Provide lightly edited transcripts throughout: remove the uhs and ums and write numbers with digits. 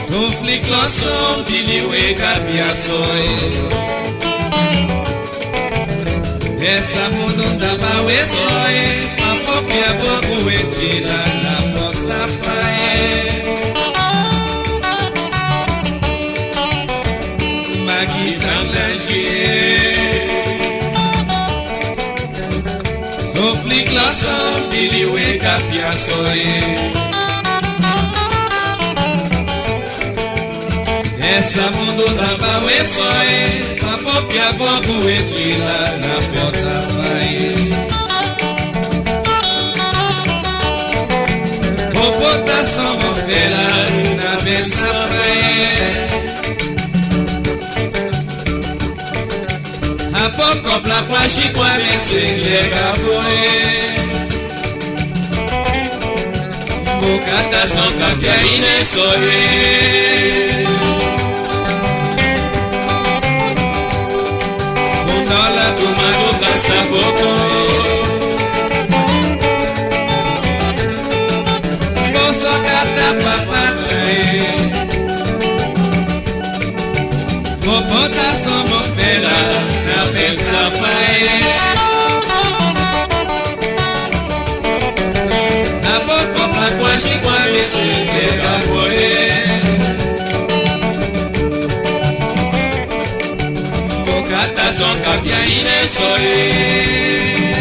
Sofli klason diliwe kabiasoi Essa mundo da bawesoi Apopia boku etila na porta fae Magita lanchie Sofli klason diliwe kabiasoi Essa mundo da bawesoi Apopia boku etila na porta fae Popota somos fera na mesa fae A pouco pra plashi kwa mese lega boe Bukata son kapia ine soye Saboko Boso kata papatay Popota somo fera na pensa pae Na boko pra kwashi kwa mesi lega boe Bokata son kapia ine soye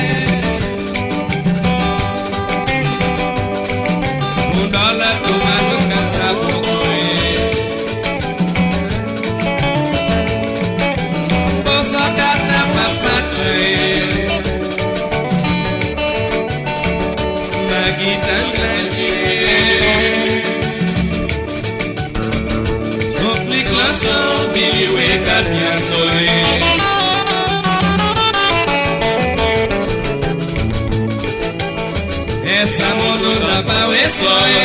Essa mundo da bawesoi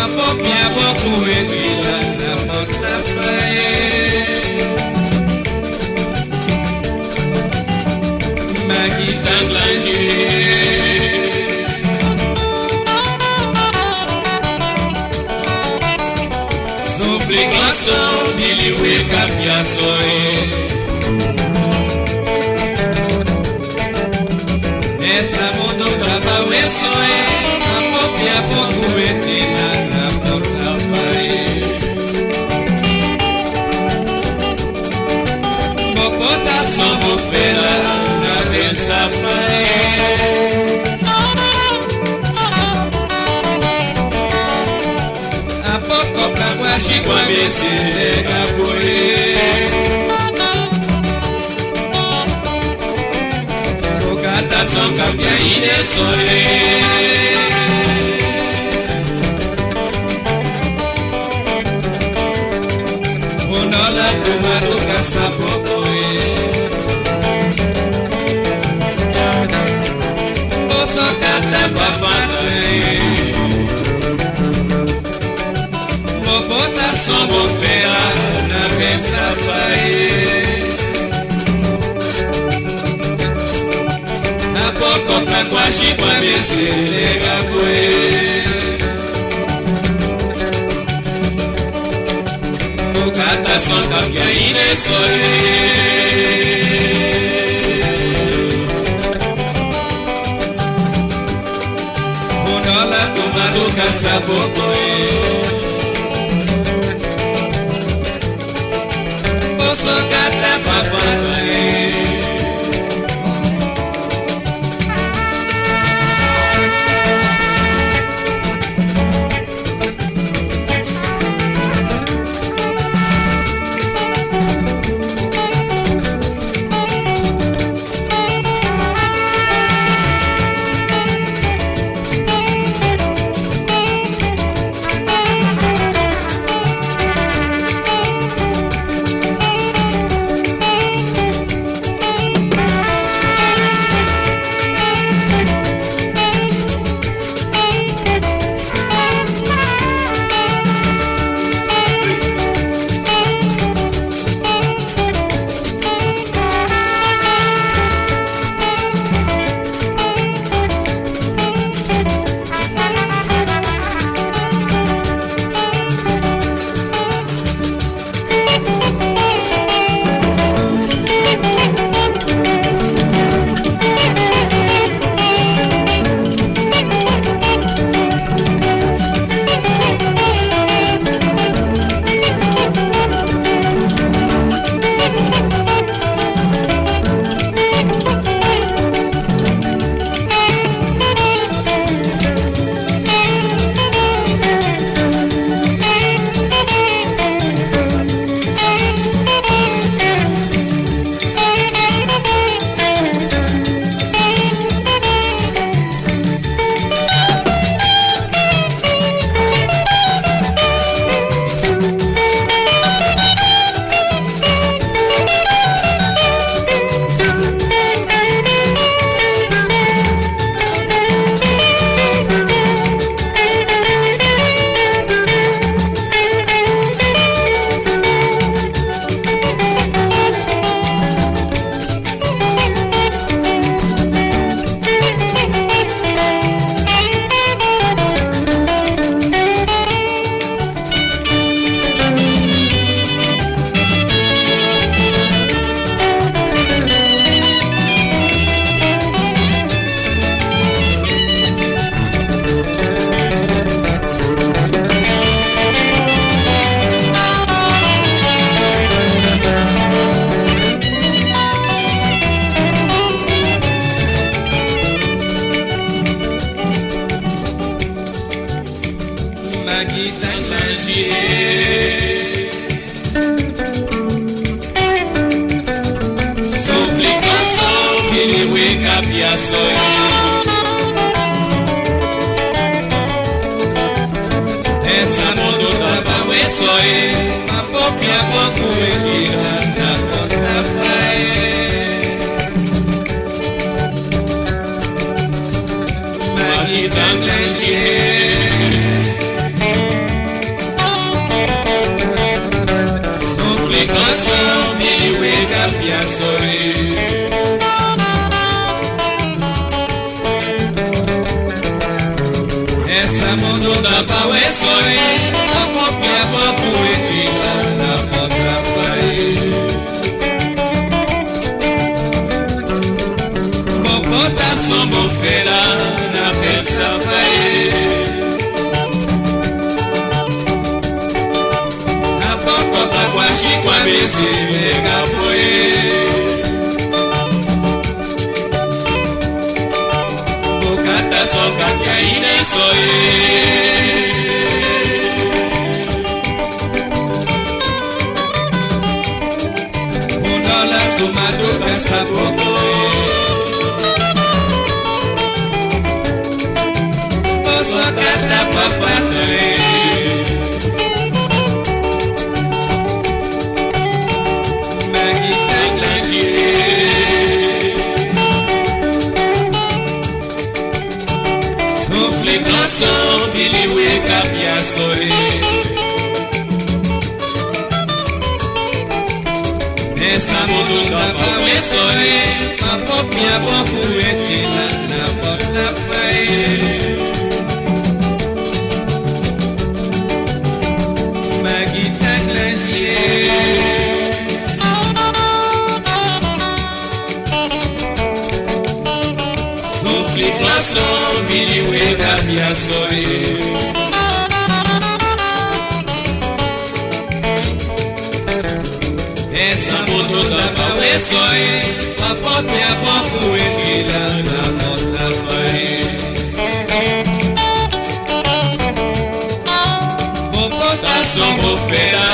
Apopia boku etila na porta fae Magita lanchie Sofli klason diliwe kapiasoi Essa mundo da bawesoi Apopia boku etila na porta fae Popota somos fera na mesa fae A pouco pra kwashi kwa mesi lega boe Son kapia ine soye Unola tumadu kasapokoe Oso kata papatoe Popota somos fera na pensa fae Pra kwashi kwa mesi lega boe Bukata son kapia ine soye Unola tumadu kasapokoe Oso kata papatoe Maguita Clangier. Souffle canção, ele wake up e a essa mundo da pão é só a popia pouco é gira na porta fraie. Maguita Clangier. Souffle canção, ele wake up e a essa mundo da pau é só a popia pouco é gira na porta fraie. Bocota sombo feira na peça fraie. A pouco pra quase com a bese nega poe. Bocata só que ainda é só tomado pensa pouco. Posso cantar pra fato. Maguita Clangier. Souffle canção, Billy wake up e a essa mundo da pau é só a popia pouco é gira na porta fraie. Maguita Clangier. Souffle canção, Billy wake up e a essa mundo da pau é só a popia pouco é gira na porta fraie. Bocota sombo feira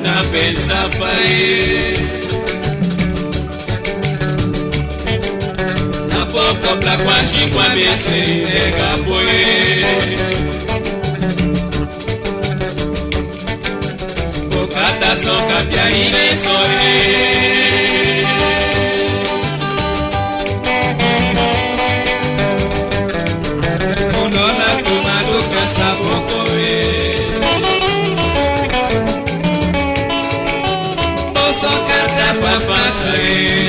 na peça fraie. A pouco pra quase com a bese nega poe. Bocata só que ainda é só Monona tomado cansa pouco posso cantar pra fato.